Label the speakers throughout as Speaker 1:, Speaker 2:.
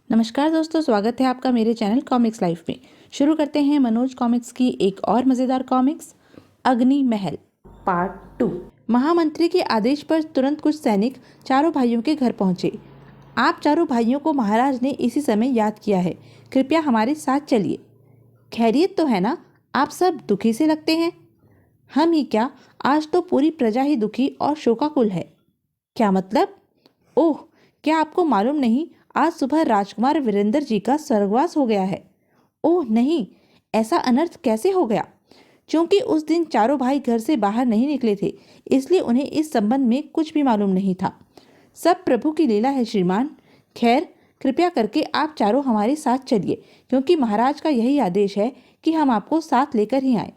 Speaker 1: नमस्कार दोस्तों, स्वागत है आपका मेरे चैनल कॉमिक्स लाइफ में। शुरू करते हैं मनोज कॉमिक्स की एक और मज़ेदार कॉमिक्स, अग्नि महल पार्ट 2। महामंत्री के आदेश पर तुरंत कुछ सैनिक चारों भाइयों के घर पहुंचे। आप चारों भाइयों को महाराज ने इसी समय याद किया है, कृपया हमारे साथ चलिए। खैरियत तो है ना? आप सब दुखी से लगते हैं। हम ही क्या, आज तो पूरी प्रजा ही दुखी और शोकाकुल है। क्या मतलब? ओह, क्या आपको मालूम नहीं, आज सुबह राजकुमार वीरेंद्र जी का स्वर्गवास हो गया है। ओह नहीं, ऐसा अनर्थ कैसे हो गया? क्योंकि उस दिन चारों भाई घर से बाहर नहीं निकले थे, इसलिए उन्हें इस संबंध में कुछ भी मालूम नहीं था। सब प्रभु की लीला है श्रीमान। खैर, कृपया करके आप चारों हमारे साथ चलिए, क्योंकि महाराज का यही आदेश है कि हम आपको साथ लेकर ही आए।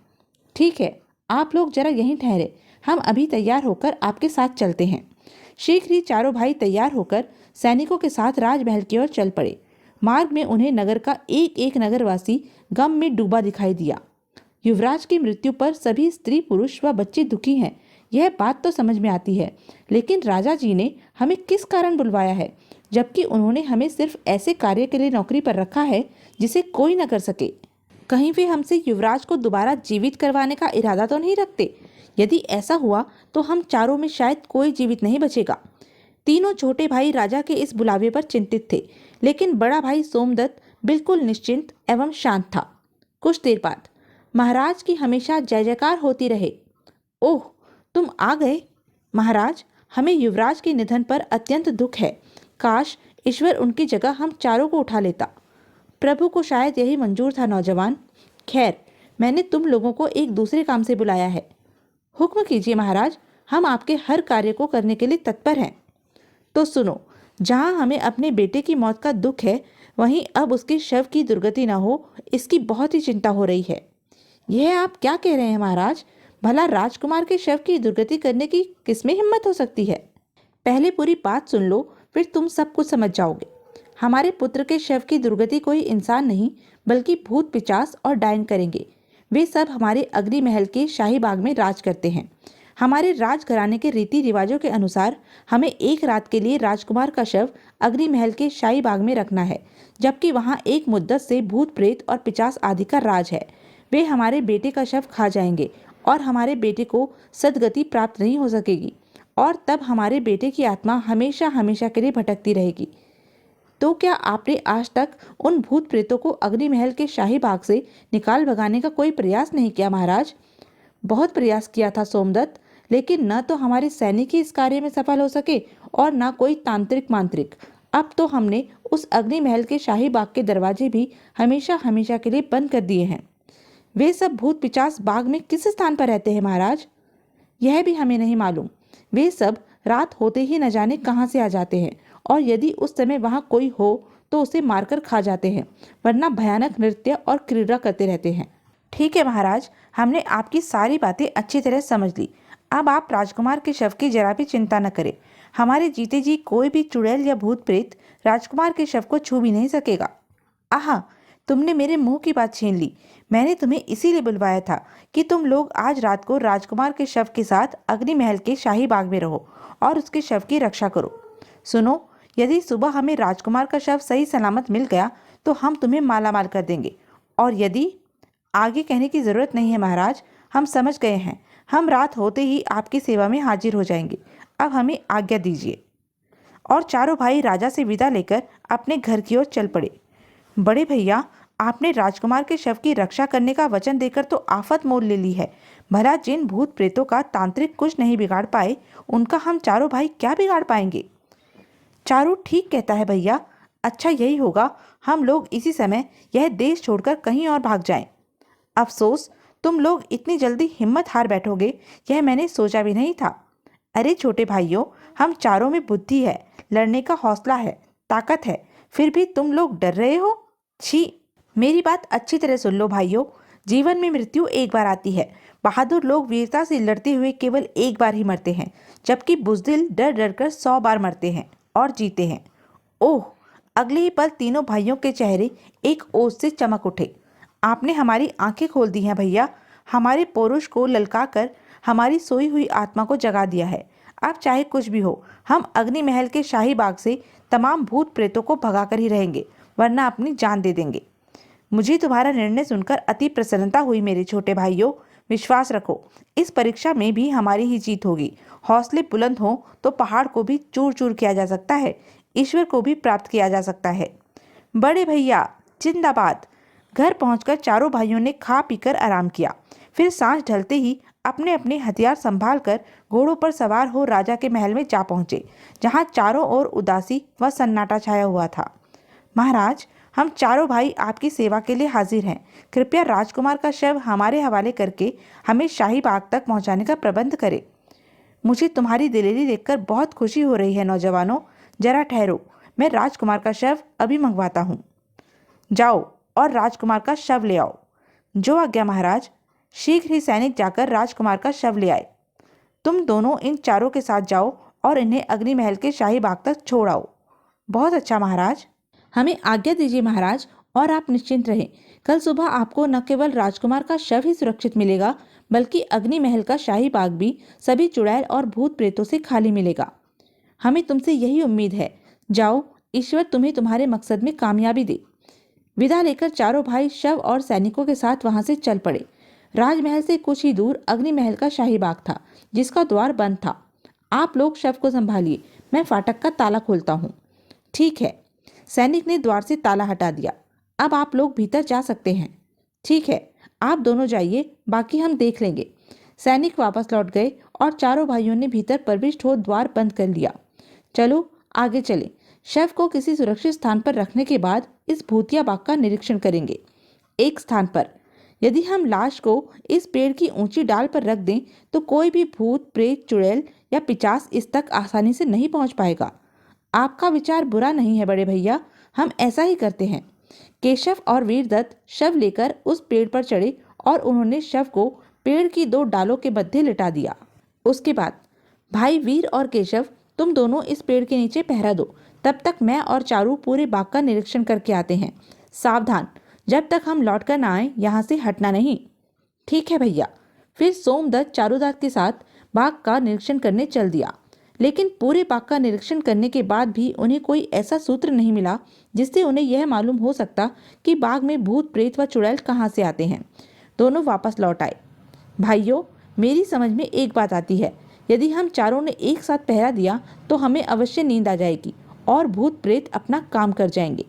Speaker 1: ठीक है, आप लोग जरा यहीं ठहरे, हम अभी तैयार होकर आपके साथ चलते हैं। शीघ्र ही चारों भाई तैयार होकर सैनिकों के साथ राजमहल की ओर चल पड़े। मार्ग में उन्हें नगर का एक एक नगरवासी गम में डूबा दिखाई दिया। युवराज की मृत्यु पर सभी स्त्री पुरुष व बच्चे दुखी हैं, यह बात तो समझ में आती है, लेकिन राजा जी ने हमें किस कारण बुलवाया है, जबकि उन्होंने हमें सिर्फ ऐसे कार्य के लिए नौकरी पर रखा है जिसे कोई न कर सके। कहीं वे हमसे युवराज को दोबारा जीवित करवाने का इरादा तो नहीं रखते? यदि ऐसा हुआ तो हम चारों में शायद कोई जीवित नहीं बचेगा। तीनों छोटे भाई राजा के इस बुलावे पर चिंतित थे, लेकिन बड़ा भाई सोमदत्त बिल्कुल निश्चिंत एवं शांत था। कुछ देर बाद, महाराज की हमेशा जय जयकार होती रहे। ओह, तुम आ गए। महाराज, हमें युवराज के निधन पर अत्यंत दुख है। काश ईश्वर उनकी जगह हम चारों को उठा लेता। प्रभु को शायद यही मंजूर था नौजवान। खैर, मैंने तुम लोगों को एक दूसरे काम से बुलाया है। हुक्म कीजिए महाराज, हम आपके हर कार्य को करने के लिए तत्पर हैं। तो सुनो, जहाँ हमें अपने बेटे की मौत का दुख है, वहीं अब उसके शव की दुर्गति न हो, इसकी बहुत ही चिंता हो रही है। यह आप क्या कह रहे हैं महाराज? भला राजकुमार के शव की दुर्गति करने की किसमें हिम्मत हो सकती है? पहले पूरी बात सुन लो, फिर तुम सब कुछ समझ जाओगे। हमारे पुत्र के शव की दुर्गति कोई इंसान नहीं, बल्कि भूत पिचास और डायन करेंगे। वे सब हमारे अग्नि महल के शाही बाग में राज करते हैं। हमारे राजघराने के रीति रिवाजों के अनुसार हमें एक रात के लिए राजकुमार का शव अग्नि महल के शाही बाग में रखना है, जबकि वहाँ एक मुद्दत से भूत प्रेत और पिचास आदि का राज है। वे हमारे बेटे का शव खा जाएंगे और हमारे बेटे को सदगति प्राप्त नहीं हो सकेगी, और तब हमारे बेटे की आत्मा हमेशा हमेशा के लिए भटकती रहेगी। तो क्या आपने आज तक उन भूत प्रेतों को अग्नि महल के शाही बाग से निकाल भगाने का कोई प्रयास नहीं किया महाराज? बहुत प्रयास किया था सोमदत्त, लेकिन न तो हमारे सैनिक ही इस कार्य में सफल हो सके और न कोई तांत्रिक मांत्रिक। अब तो हमने उस अग्नि महल के शाही बाग के दरवाजे भी हमेशा हमेशा के लिए बंद कर दिए हैं। वे सब भूत पिचास बाग में किस स्थान पर रहते हैं महाराज? यह भी हमें नहीं मालूम। वे सब रात होते ही न जाने कहाँ से आ जाते हैं, और यदि उस समय वहाँ कोई हो तो उसे मारकर खा जाते हैं, वरना भयानक नृत्य और क्रीड़ा करते रहते हैं। ठीक है महाराज, हमने आपकी सारी बातें अच्छी तरह समझ ली। अब आप राजकुमार के शव की जरा भी चिंता न करें। हमारे जीते जी कोई भी चुड़ैल या भूत प्रेत राजकुमार के शव को छू भी नहीं सकेगा। आहा, तुमने मेरे मुंह की बात छीन ली। मैंने तुम्हें इसीलिए बुलवाया था कि तुम लोग आज रात को राजकुमार के शव के साथ अग्नि महल के शाही बाग में रहो और उसके शव की रक्षा करो। सुनो, यदि सुबह हमें राजकुमार का शव सही सलामत मिल गया तो हम तुम्हें मालामाल कर देंगे, और यदि आगे कहने की जरूरत नहीं है महाराज, हम समझ गए हैं। हम रात होते ही आपकी सेवा में हाजिर हो जाएंगे। अब हमें आज्ञा दीजिए। और चारों भाई राजा से विदा लेकर अपने घर की ओर चल पड़े। बड़े भैया, आपने राजकुमार के शव की रक्षा करने का वचन देकर तो आफत मोल ले ली है। भला जिन भूत प्रेतों का तांत्रिक कुछ नहीं बिगाड़ पाए, उनका हम चारों भाई क्या बिगाड़ पाएंगे? चारू ठीक कहता है भैया। अच्छा यही होगा, हम लोग इसी समय यह देश छोड़कर कहीं और भाग जाएं। अफसोस, तुम लोग इतनी जल्दी हिम्मत हार बैठोगे, यह मैंने सोचा भी नहीं था। अरे छोटे भाइयों, हम चारों में बुद्धि है, लड़ने का हौसला है, ताकत है, फिर भी तुम लोग डर रहे हो? छी! मेरी बात अच्छी तरह सुन लो भाइयों। जीवन में मृत्यु एक बार आती है। बहादुर लोग वीरता से लड़ते हुए केवल एक बार ही मरते हैं, जबकि बुज़दिल डर डर कर 100 बार मरते हैं और जीते हैं। ओह! अगले ही पल तीनों भाइयों के चेहरे एक ओस से चमक उठे। आपने हमारी आंखें खोल दी हैं भैया। हमारे पौरुष को ललकाकर हमारी सोई हुई आत्मा को जगा दिया है। अब चाहे कुछ भी हो, हम अग्नि महल के शाही बाग से तमाम भूत प्रेतों को भगाकर ही रहेंगे। वरना अपनी जान दे देंगे। मुझे तुम्हारा निर्णय सुनकर अति प्रसन्नता हुई मेरे छोटे भाइयों। विश्वास रखो, इस परीक्षा में भी हमारी ही जीत होगी। हौसले बुलंद हो तो पहाड़ को भी चूर चूर किया जा सकता है, ईश्वर को भी प्राप्त किया जा सकता है। बड़े भैया जिंदाबाद। घर पहुंचकर चारों भाइयों ने खा पीकर आराम किया। फिर सांझ ढलते ही अपने अपने हथियार संभाल कर घोड़ों पर सवार हो राजा के महल में जा पहुंचे, जहां चारों ओर उदासी व सन्नाटा छाया हुआ था। महाराज, हम चारों भाई आपकी सेवा के लिए हाजिर हैं। कृपया राजकुमार का शव हमारे हवाले करके हमें शाही बाग तक पहुंचाने का प्रबंध करें। मुझे तुम्हारी दिलेरी देखकर बहुत खुशी हो रही है नौजवानों। जरा ठहरो, मैं राजकुमार का शव अभी मंगवाता हूँ। जाओ और राजकुमार का शव ले आओ। जो आज्ञा महाराज। शीघ्र ही सैनिक जाकर राजकुमार का शव ले आए। तुम दोनों इन चारों के साथ जाओ और इन्हें अग्नि महल के शाही बाग तक छोड़ आओ। बहुत अच्छा महाराज। हमें आज्ञा दीजिए महाराज, और आप निश्चिंत रहें। कल सुबह आपको न केवल राजकुमार का शव ही सुरक्षित मिलेगा, बल्कि अग्नि महल का शाही बाग भी सभी चुड़ैल और भूत प्रेतों से खाली मिलेगा। हमें तुमसे यही उम्मीद है। जाओ, ईश्वर तुम्हें तुम्हारे मकसद में कामयाबी दे। विदा लेकर चारों भाई शव और सैनिकों के साथ वहां से चल पड़े। राजमहल से कुछ ही दूर अग्नि महल का शाही बाग था, जिसका द्वार बंद था। आप लोग शव को संभालिए, मैं फाटक का ताला खोलता हूँ। ठीक है। सैनिक ने द्वार से ताला हटा दिया। अब आप लोग भीतर जा सकते हैं। ठीक है, आप दोनों जाइए, बाकी हम देख लेंगे। सैनिक वापस लौट गए और चारों भाइयों ने भीतर प्रविष्ट हो द्वार बंद कर लिया। चलो आगे चलें। शव को किसी सुरक्षित स्थान पर रखने के बाद इस भूतिया बाग का निरीक्षण करेंगे। एक स्थान पर यदि हम लाश को इस पेड़ की ऊंची डाल पर रख दें तो कोई भी भूत, प्रेत, चुड़ैल या पिचास इस तक आसानी से नहीं पहुंच पाएगा। आपका विचार बुरा नहीं है बड़े भैया, हम ऐसा ही करते हैं। केशव और वीरदत्त शव लेकर उस पेड़ पर चढ़े और उन्होंने शव को पेड़ की दो डालों के मध्य लिटा दिया। उसके बाद भाई वीर और केशव, तुम दोनों इस पेड़ के नीचे पहरा दो। तब तक मैं और चारू पूरे बाग का निरीक्षण करके आते हैं। सावधान, जब तक हम लौट कर ना आए यहाँ से हटना नहीं। ठीक है भैया। फिर सोमदत्त चारूदत्त के साथ बाग का निरीक्षण करने चल दिया। लेकिन पूरे बाग का निरीक्षण करने के बाद भी उन्हें कोई ऐसा सूत्र नहीं मिला जिससे उन्हें यह मालूम हो सकता कि बाग में भूत, प्रेत व चुड़ैल कहाँ से आते हैं। दोनों वापस लौट आए। भाइयों, मेरी समझ में एक बात आती है। यदि हम चारों ने एक साथ पहरा दिया तो हमें अवश्य नींद आ जाएगी और भूत प्रेत अपना काम कर जाएंगे।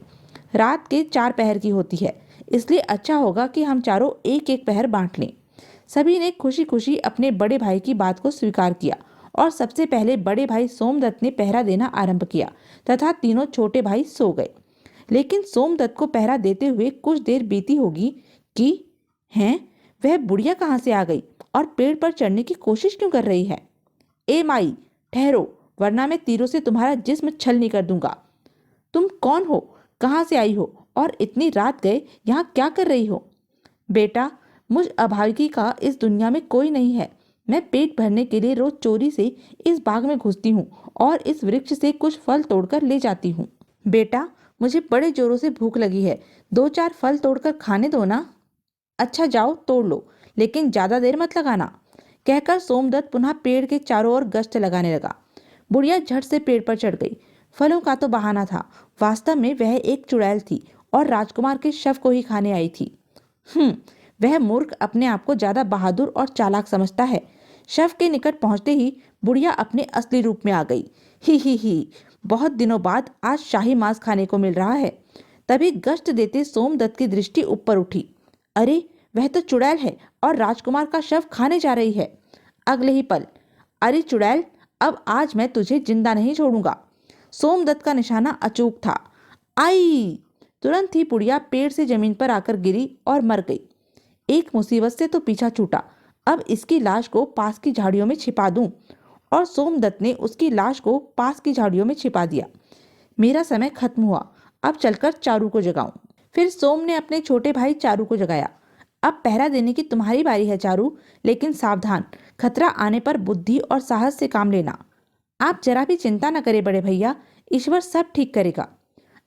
Speaker 1: रात के 4 पहर की होती है, इसलिए अच्छा होगा कि हम चारों एक एक पहर बांट लें। सभी ने खुशी खुशी अपने बड़े भाई की बात को स्वीकार किया और सबसे पहले बड़े भाई सोमदत्त ने पहरा देना आरंभ किया तथा तीनों छोटे भाई सो गए। लेकिन सोमदत्त को पहरा देते हुए कुछ देर बीती होगी कि हैं, वह बुढ़िया कहाँ से आ गई और पेड़ पर चढ़ने की कोशिश क्यों कर रही है। ए माई, ठहरो, वरना मैं तीरों से तुम्हारा जिस्म छलनी कर दूंगा। तुम कौन हो, कहाँ से आई हो और इतनी रात गए यहाँ क्या कर रही हो। बेटा, मुझ अभागी का इस दुनिया में कोई नहीं है। मैं पेट भरने के लिए रोज चोरी से इस बाग में घुसती हूँ और इस वृक्ष से कुछ फल तोड़कर ले जाती हूँ। बेटा, मुझे बड़े जोरों से भूख लगी है, 2-4 फल तोड़कर खाने दो ना। अच्छा जाओ तोड़ लो, लेकिन ज्यादा देर मत लगाना, कहकर सोमदत्त पुनः पेड़ के चारों ओर गश्त लगाने लगा। बुढ़िया झट से पेड़ पर चढ़ गई। फलों का तो बहाना था, वास्तव में वह एक चुड़ैल थी और राजकुमार के शव को ही खाने आई थी। वह मूर्ख अपने आप को ज्यादा बहादुर और चालाक समझता है। शव के निकट पहुंचते ही बुढ़िया अपने असली रूप में आ गई। ही, बहुत दिनों बाद आज शाही मांस खाने को मिल रहा है। तभी गश्त देते सोमदत्त की दृष्टि ऊपर उठी। अरे, वह तो चुड़ैल है और राजकुमार का शव खाने जा रही है। अगले ही पल, अरे चुड़ैल, अब आज मैं तुझे जिंदा नहीं छोड़ूंगा। सोमदत्त का निशाना अचूक था। आई! तुरंत ही बुढ़िया पेड़ से जमीन पर आकर गिरी और मर गई। एक मुसीबत से तो पीछा छूटा। अब इसकी लाश को पास की झाड़ियों में छिपा दूं। और सोमदत्त ने उसकी लाश को पास की झाड़ियों में छिपा दिया। मेरा समय खत्म हुआ, अब चलकर चारू को जगाऊं। फिर सोम ने अपने छोटे भाई चारू को जगाया। अब पहरा देने की तुम्हारी बारी है चारू, लेकिन सावधान, खतरा आने पर बुद्धि और साहस से काम लेना। आप जरा भी चिंता न करें बड़े भैया, ईश्वर सब ठीक करेगा।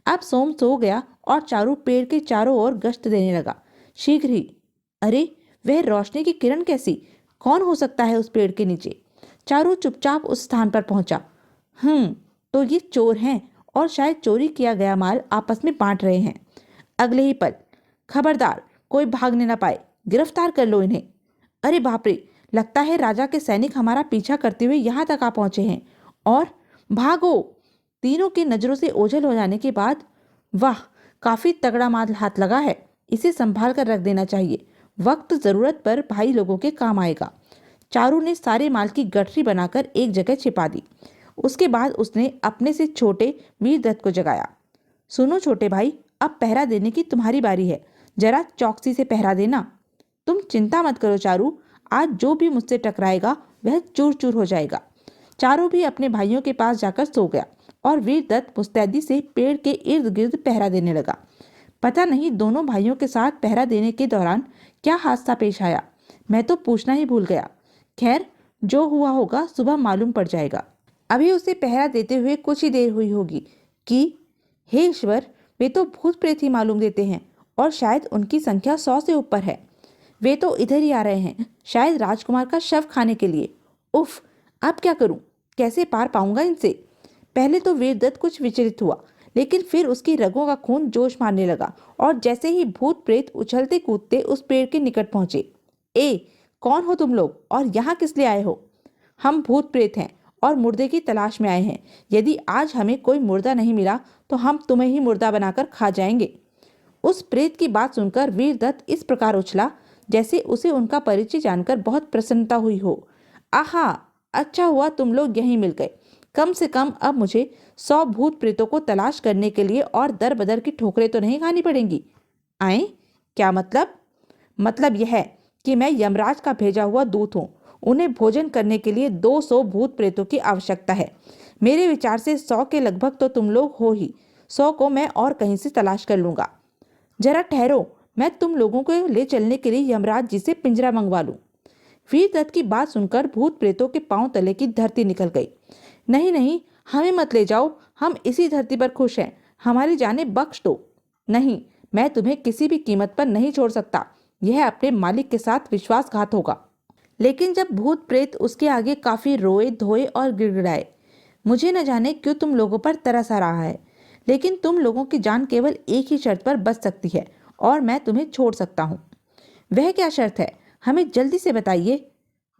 Speaker 1: अब सोम सो गया और चारू पेड़ के चारों ओर गश्त देने लगा। शीघ्र ही, अरे वह रोशनी की किरण कैसी, कौन हो सकता है उस पेड़ के नीचे। चारू चुपचाप उस स्थान पर पहुंचा। तो ये चोर हैं और शायद चोरी किया गया माल आपस में बांट रहे हैं। अगले ही पल, खबरदार, कोई भागने ना पाए, गिरफ्तार कर लो इन्हें। अरे बाप रे, लगता है राजा के सैनिक हमारा पीछा करते हुए यहाँ तक आ पहुंचे हैं। और भागो। तीनों की नजरों से ओझल हो जाने के बाद, वाह, काफी तगड़ा माल हाथ लगा है, इसे संभाल कर रख देना चाहिए, वक्त जरूरत पर भाई लोगों के काम आएगा। चारू ने सारे माल की गठरी बनाकर एक जगह छिपा दी। उसके बाद उसने अपने से छोटे वीरदत्त को जगाया। सुनो छोटे भाई, अब पहरा देने की तुम्हारी बारी है, जरा चौकसी से पहरा देना। तुम चिंता मत करो चारू, आज जो भी मुझसे टकराएगा वह चूर चूर हो जाएगा। चारू भी अपने भाइयों के पास जाकर सो गया और वीरदत्त मुस्तैदी से पेड़ के इर्द गिर्द पहरा देने लगा। पता नहीं दोनों भाइयों के साथ पहरा देने के दौरान क्या हादसा पेश आया, मैं तो पूछना ही भूल गया। खैर, जो हुआ होगा सुबह मालूम पड़ जाएगा। अभी उसे पहरा देते हुए कुछ ही देर हुई होगी कि हे ईश्वर, वे तो भूत प्रेत ही मालूम देते हैं और शायद उनकी संख्या 100 से ऊपर है। वे तो इधर ही आ रहे हैं, शायद राजकुमार का शव खाने के लिए। उफ, अब क्या करूं, कैसे पार पाऊंगा इनसे। पहले तो वीरदत्त कुछ विचलित हुआ, लेकिन फिर उसकी रगों का खून जोश मारने लगा और जैसे ही भूत प्रेत उछलते कूदते उस पेड़ के निकट पहुंचे। ए, कौन हो तुम लोग और यहाँ किस लिए आए हो? हम भूत प्रेत हैं और मुर्दे की तलाश में आए हैं। यदि आज हमें कोई मुर्दा नहीं मिला तो हम तुम्हें ही मुर्दा बनाकर खा जाएंगे। उस प्रेत की बात सुनकर वीरदत्त इस प्रकार उछला जैसे उसे उनका परिचय जानकर बहुत प्रसन्नता हुई हो। आहा, अच्छा हुआ तुम लोग यहीं मिल गए। कम से कम अब मुझे 100 भूत प्रेतों को तलाश करने के लिए और दर बदर की ठोकरें तो नहीं खानी पड़ेंगी। आए? क्या मतलब? मतलब यह है कि मैं यमराज का भेजा हुआ दूत हूँ। उन्हें भोजन करने के लिए 200 भूत प्रेतों की आवश्यकता है। मेरे विचार से 100 के लगभग तो तुम लोग हो ही। 100 को मैं और कहीं से तलाश कर लूंगा। जरा ठहरो, मैं तुम लोगों को ले चलने के लिए यमराज जी से पिंजरा मंगवा लूं। वीरदत्त की बात सुनकर भूत प्रेतों के पांव तले की धरती निकल गई। नहीं नहीं, हमें मत ले जाओ, हम इसी धरती पर खुश हैं, हमारी जानें बख्श दो। नहीं, मैं तुम्हें किसी भी कीमत पर नहीं छोड़ सकता, यह अपने मालिक के साथ विश्वासघात होगा। लेकिन जब भूत प्रेत उसके आगे काफी रोए धोए और गिड़गिड़ाए। मुझे न जाने क्यों तुम लोगों पर तरस आ रहा है, लेकिन तुम लोगों की जान केवल एक ही शर्त पर बच सकती है और मैं तुम्हें छोड़ सकता हूँ। वह क्या शर्त है, हमें जल्दी से बताइए।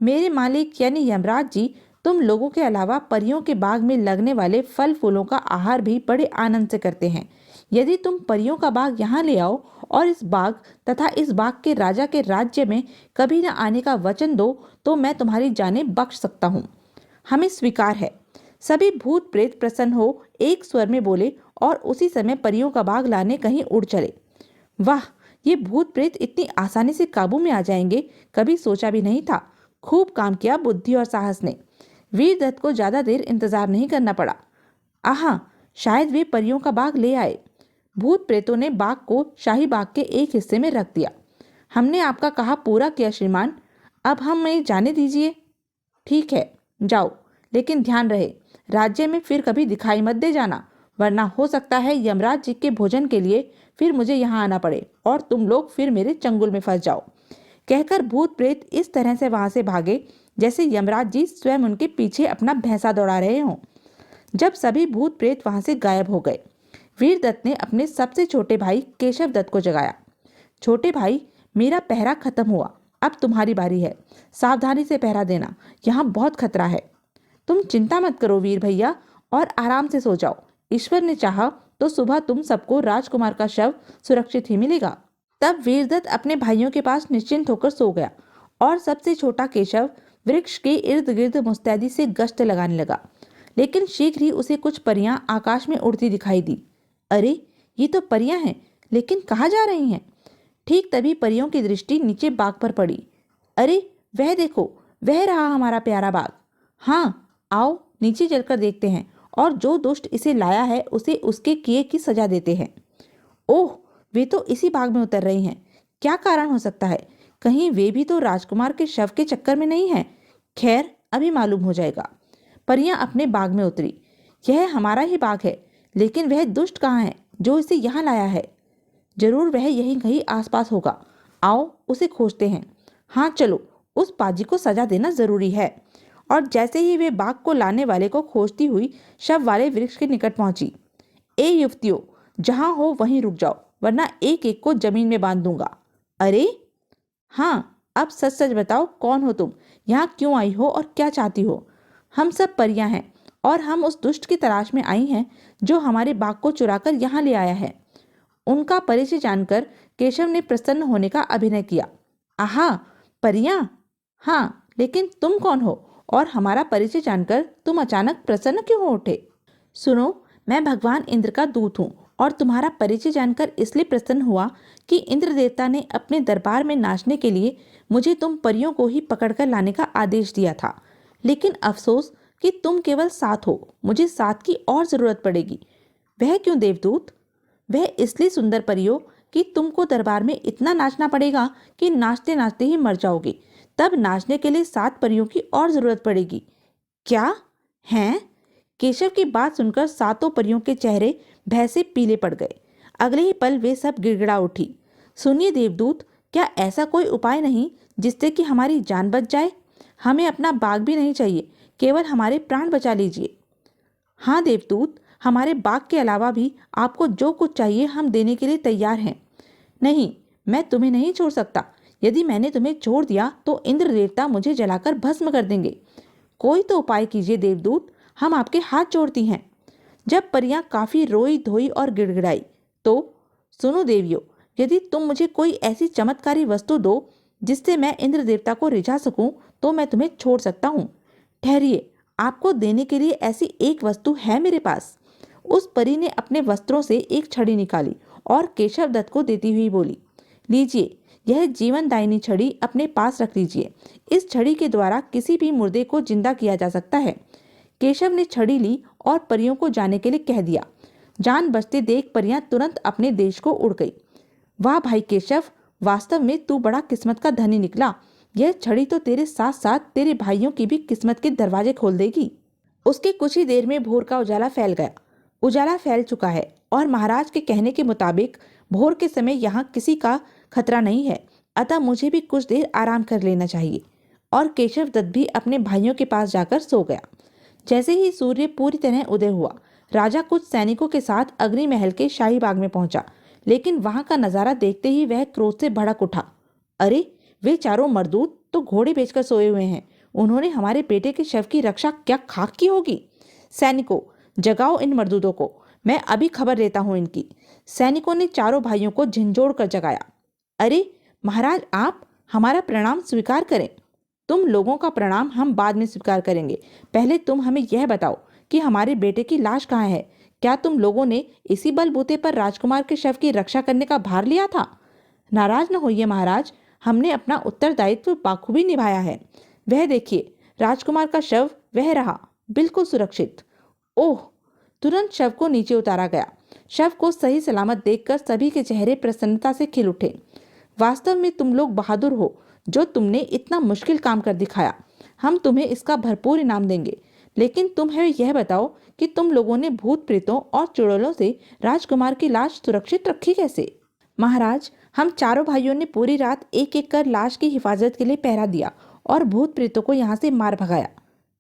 Speaker 1: मेरे मालिक यानी यमराज जी तुम लोगों के अलावा परियों के बाग में लगने वाले फल फूलों का आहार भी बड़े आनंद से करते हैं। यदि तुम परियों का बाग यहाँ ले आओ और इस बाग तथा इस बाग के राजा के राज्य में कभी न आने का वचन दो तो मैं तुम्हारी जानें बख्श सकता हूँ। हमें स्वीकार है। सभी भूत प्रेत प्रसन्न हो एक स्वर में बोले और उसी समय परियों का बाग लाने कहीं उड़ चले। वाह, ये भूत प्रेत इतनी आसानी से काबू में आ जाएंगे, कभी सोचा भी नहीं था। खूब काम किया बुद्धि और साहस ने। वीरदत्त को ज्यादा देर इंतजार नहीं करना पड़ा। आहा, शायद वे परियों का बाग ले आए। भूत प्रेतों ने बाग को शाही बाग के एक हिस्से में रख दिया। हमने आपका कहा पूरा किया श्रीमान, अब हमें जाने दीजिए। ठीक है, जाओ, लेकिन ध्यान रहे राज्य में फिर कभी दिखाई मत दे जाना, वरना हो सकता है यमराज जी के भोजन के लिए फिर मुझे यहाँ आना पड़े और तुम लोग फिर मेरे चंगुल में फंस जाओ। कहकर भूत प्रेत इस तरह से वहां से भागे जैसे यमराज जी स्वयं उनके पीछे अपना भैंसा दौड़ा रहे हों। जब सभी भूत प्रेत वहां से गायब हो गए, वीरदत्त ने अपने सबसे छोटे भाई केशव दत्त को जगाया। छोटे भाई, मेरा पहरा खत्म हुआ, अब तुम्हारी बारी है। सावधानी से पहरा देना, यहाँ बहुत खतरा है। तुम चिंता मत करो वीर भैया और आराम से सो जाओ। ईश्वर ने चाहा तो सुबह तुम सबको राजकुमार का शव सुरक्षित ही मिलेगा। तब वीरदत्त अपने भाइयों के पास निश्चिंत होकर सो गया और सबसे छोटा केशव वृक्ष के इर्द गिर्द मुस्तैदी से गश्त लगाने लगा। लेकिन शीघ्र ही उसे कुछ परियां आकाश में उड़ती दिखाई दी। अरे, ये तो परियां हैं, लेकिन कहाँ जा रही हैं? ठीक तभी परियों की दृष्टि नीचे बाग पर पड़ी। अरे, वह देखो, वह रहा हमारा प्यारा बाग। हाँ, आओ नीचे चलकर देखते हैं और जो दुष्ट इसे लाया है उसे उसके किए की सजा देते हैं। ओह, वे तो इसी बाग में उतर रही हैं। क्या कारण हो सकता है? कहीं वे भी तो राजकुमार के शव के चक्कर में नहीं है? खैर, अभी मालूम हो जाएगा। परियां अपने बाग में उतरी। यह हमारा ही बाग है, लेकिन वह दुष्ट कहाँ है जो इसे यहाँ लाया है? जरूर वह यहीं कहीं आसपास होगा। आओ उसे खोजते हैं। हाँ चलो, उस पाजी को सजा देना जरूरी है। और जैसे ही वे बाघ को लाने वाले को खोजती हुई शव वाले वृक्ष के निकट पहुंची, ए युवतियों, जहां हो वहीं रुक जाओ, वरना एक एक को जमीन में बांध दूंगा। अरे हाँ, अब सच सच बताओ, कौन हो तुम, यहाँ क्यों आई हो और क्या चाहती हो? हम सब परियां हैं और हम उस दुष्ट की तलाश में आई हैं जो हमारे बाग को चुराकर यहाँ ले आया है। उनका परिचय जानकर केशव ने प्रसन्न होने का अभिनय किया। आहा, परियां? हाँ, लेकिन तुम कौन हो और हमारा परिचय जानकर तुम अचानक प्रसन्न क्यों हो उठे? सुनो, मैं भगवान इंद्र का दूत हूँ और तुम्हारा परिचय जानकर इसलिए प्रसन्न हुआ कि इंद्र देवता ने अपने दरबार में नाचने के लिए मुझे तुम परियों को ही पकड़कर लाने का आदेश दिया था। लेकिन अफसोस कि तुम केवल 7 हो, मुझे 7 की और जरूरत पड़ेगी। वह क्यों देवदूत? वह इसलिए सुंदर परियों कि तुमको दरबार में इतना नाचना पड़ेगा कि नाचते नाचते ही मर जाओगे। तब नाचने के लिए 7 परियों की और जरूरत पड़ेगी। क्या हैं? केशव की बात सुनकर 7 परियों के चेहरे भय से पीले पड़ गए। अगले ही पल वे सब गिड़गिड़ा उठी। सुनिए देवदूत, क्या ऐसा कोई उपाय नहीं जिससे कि हमारी जान बच जाए? हमें अपना बाग भी नहीं चाहिए, केवल हमारे प्राण बचा लीजिए। हाँ देवदूत, हमारे बाग के अलावा भी आपको जो कुछ चाहिए हम देने के लिए तैयार हैं। नहीं, मैं तुम्हें नहीं छोड़ सकता। यदि मैंने तुम्हें छोड़ दिया तो इंद्र देवता मुझे जलाकर भस्म कर देंगे। कोई तो उपाय कीजिए देवदूत, हम आपके हाथ जोड़ती हैं। जब परियां काफी रोई धोई और गिड़गिड़ाई तो, सुनो देवियों, यदि तुम मुझे कोई ऐसी चमत्कारी वस्तु दो जिससे मैं इंद्र देवता को रिझा सकूं तो मैं तुम्हें छोड़ सकता हूँ। ठहरिए, आपको देने के लिए ऐसी एक वस्तु है मेरे पास। उस परी ने अपने वस्त्रों से एक छड़ी निकाली और केशव दत्त को देती हुई बोली, लीजिए, यह जीवनदायिनी छड़ी अपने पास रख लीजिए। इस छड़ी के द्वारा किसी भी मुर्दे को जिंदा किया जा सकता है। केशव ने छड़ी ली और परियों को जाने के लिए कह दिया। जान बचते देख परियां तुरंत अपने देश को उड़ गई। वाह भाई केशव, वास्तव में तू बड़ा किस्मत का धनी निकला। यह छड़ी तो तेरे साथ साथ तेरे भाइयों की भी किस्मत के दरवाजे खोल देगी। उसके कुछ ही देर में भोर का उजाला फैल गया। उजाला फैल चुका है और महाराज के कहने के मुताबिक भोर के समय यहाँ किसी का खतरा नहीं है, अतः मुझे भी कुछ देर आराम कर लेना चाहिए। और केशव दत्त भी अपने भाइयों के पास जाकर सो गया। जैसे ही सूर्य पूरी तरह उदय हुआ, राजा कुछ सैनिकों के साथ अग्नि महल के शाही बाग में पहुंचा, लेकिन वहां का नजारा देखते ही वह क्रोध से भड़क उठा। अरे, वे चारों मर्दूत तो घोड़े बेचकर सोए हुए हैं। उन्होंने हमारे बेटे के शव की रक्षा क्या खाक की होगी? सैनिकों, जगाओ इन मर्दूतों को, मैं अभी खबर लेता हूँ इनकी। सैनिकों ने चारों भाइयों को झंझोड़ कर जगाया। अरे महाराज, आप हमारा प्रणाम स्वीकार करें। तुम लोगों का प्रणाम हम बाद में स्वीकार करेंगे। पहले तुम हमें यह बताओ कि हमारे बेटे की लाश कहाँ है? क्या तुम लोगों ने इसी बलबूते पर राजकुमार के शव की रक्षा करने का भार लिया था? नाराज न होइए महाराज, हमने अपना उत्तरदायित्व बाखूबी निभाया है। वह देखिए, राजकुमार का शव वह रहा, बिल्कुल सुरक्षित। ओह! तुरंत शव को नीचे उतारा गया। शव को सही सलामत देखकर सभी के चेहरे प्रसन्नता से खिल उठे। वास्तव में तुम लोग बहादुर हो जो तुमने इतना मुश्किल काम कर दिखाया। हम तुम्हें इसका भरपूर इनाम देंगे। लेकिन तुम हमें यह बताओ कि तुम लोगों ने भूत प्रेतों और चुड़ैलों से राजकुमार की लाश सुरक्षित रखी कैसे? महाराज, हम चारों भाइयों ने पूरी रात एक एक कर लाश की हिफाजत के लिए पहरा दिया और भूत प्रेतों को यहाँ से मार भगाया।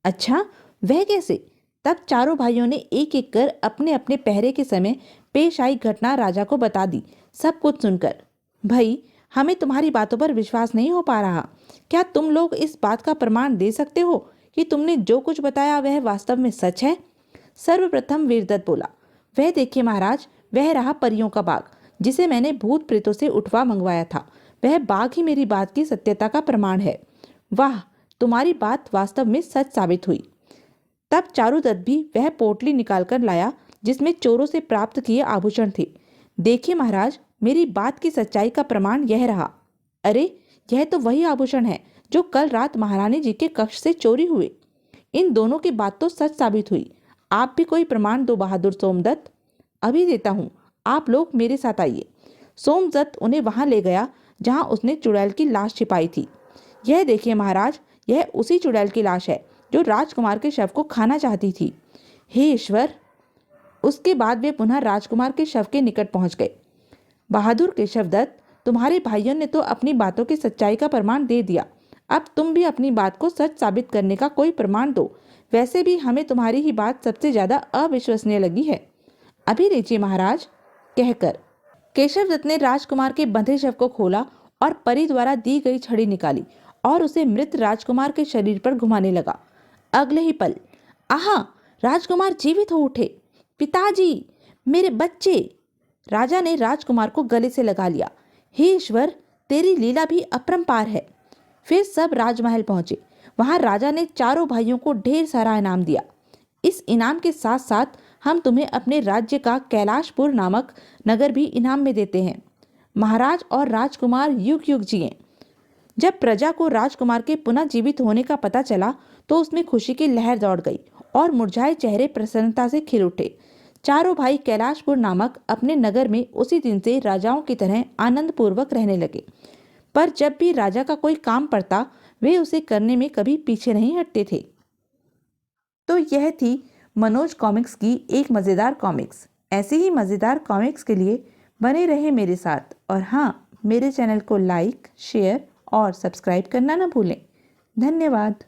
Speaker 1: अच्छा, वह कैसे? तब चारों भाइयों ने एक एक कर अपने अपने पहरे के समय पेश आई घटना राजा को बता दी। सब कुछ सुनकर, भाई, हमें तुम्हारी बातों पर विश्वास नहीं हो पा रहा। क्या तुम लोग इस बात का प्रमाण दे सकते हो कि तुमने जो कुछ बताया वह वास्तव में सच है? सर्वप्रथम वीरदत्त बोला, वह देखिए महाराज, वह रहा परियों का बाग जिसे मैंने भूत प्रेतों से उठवा मंगवाया था। वह बाग ही मेरी बात की सत्यता का प्रमाण है। वाह, तुम्हारी बात वास्तव में सच साबित हुई। तब चारुदत्त भी वह पोटली निकालकर लाया जिसमें चोरों से प्राप्त किए आभूषण थे। देखिए महाराज, मेरी बात की सच्चाई का प्रमाण यह रहा। अरे, यह तो वही आभूषण है जो कल रात महारानी जी के कक्ष से चोरी हुए। इन दोनों की बात तो सच साबित हुई। आप भी कोई प्रमाण दो बहादुर सोमदत्त। अभी देता हूँ, आप लोग मेरे साथ आइए। सोमदत्त उन्हें वहां ले गया जहां उसने चुड़ैल की लाश छिपाई थी। यह देखिए महाराज, यह उसी चुड़ैल की लाश है जो राजकुमार के शव को खाना चाहती थी। हे ईश्वर! उसके बाद वे पुनः राजकुमार के शव के निकट पहुंच गए। बहादुर केशवदत्त, तुम्हारे भाइयों ने तो अपनी बातों की सच्चाई का प्रमाण दे दिया। अब तुम भी अपनी बात को सच साबित करने का कोई प्रमाण दो। वैसे भी हमें तुम्हारी ही बात सबसे ज्यादा अविश्वसनीय लगी है। अभी लीजिए महाराज, कहकर केशव दत्त ने राजकुमार के बंधे शव को खोला और परी द्वारा दी गई छड़ी निकाली और उसे मृत राजकुमार के शरीर पर घुमाने लगा। अगले ही पल आहा, राजकुमार जीवित हो उठे। पिताजी, मेरे बच्चे! राजा ने राजकुमार को गले से लगा लिया। हे ईश्वर, तेरी लीला भी अपरंपार है। फिर सब राजमहल पहुंचे। वहां राजा ने चारों भाइयों को ढेर सारा इनाम दिया। इस इनाम के साथ साथ हम तुम्हें अपने राज्य का कैलाशपुर नामक नगर भी इनाम में देते हैं। महाराज और राजकुमार युग युग जिए। जब प्रजा को राजकुमार के पुनः जीवित होने का पता चला तो उसमें खुशी की लहर दौड़ गई और मुरझाए चेहरे प्रसन्नता से खिल उठे। चारों भाई कैलाशपुर नामक अपने नगर में उसी दिन से राजाओं की तरह आनंद पूर्वक रहने लगे। पर जब भी राजा का कोई काम पड़ता वे उसे करने में कभी पीछे नहीं हटते थे। तो यह थी मनोज कॉमिक्स की एक मज़ेदार कॉमिक्स। ऐसी ही मज़ेदार कॉमिक्स के लिए बने रहें मेरे साथ, और हाँ, मेरे चैनल को लाइक, शेयर और सब्सक्राइब करना ना भूलें। धन्यवाद।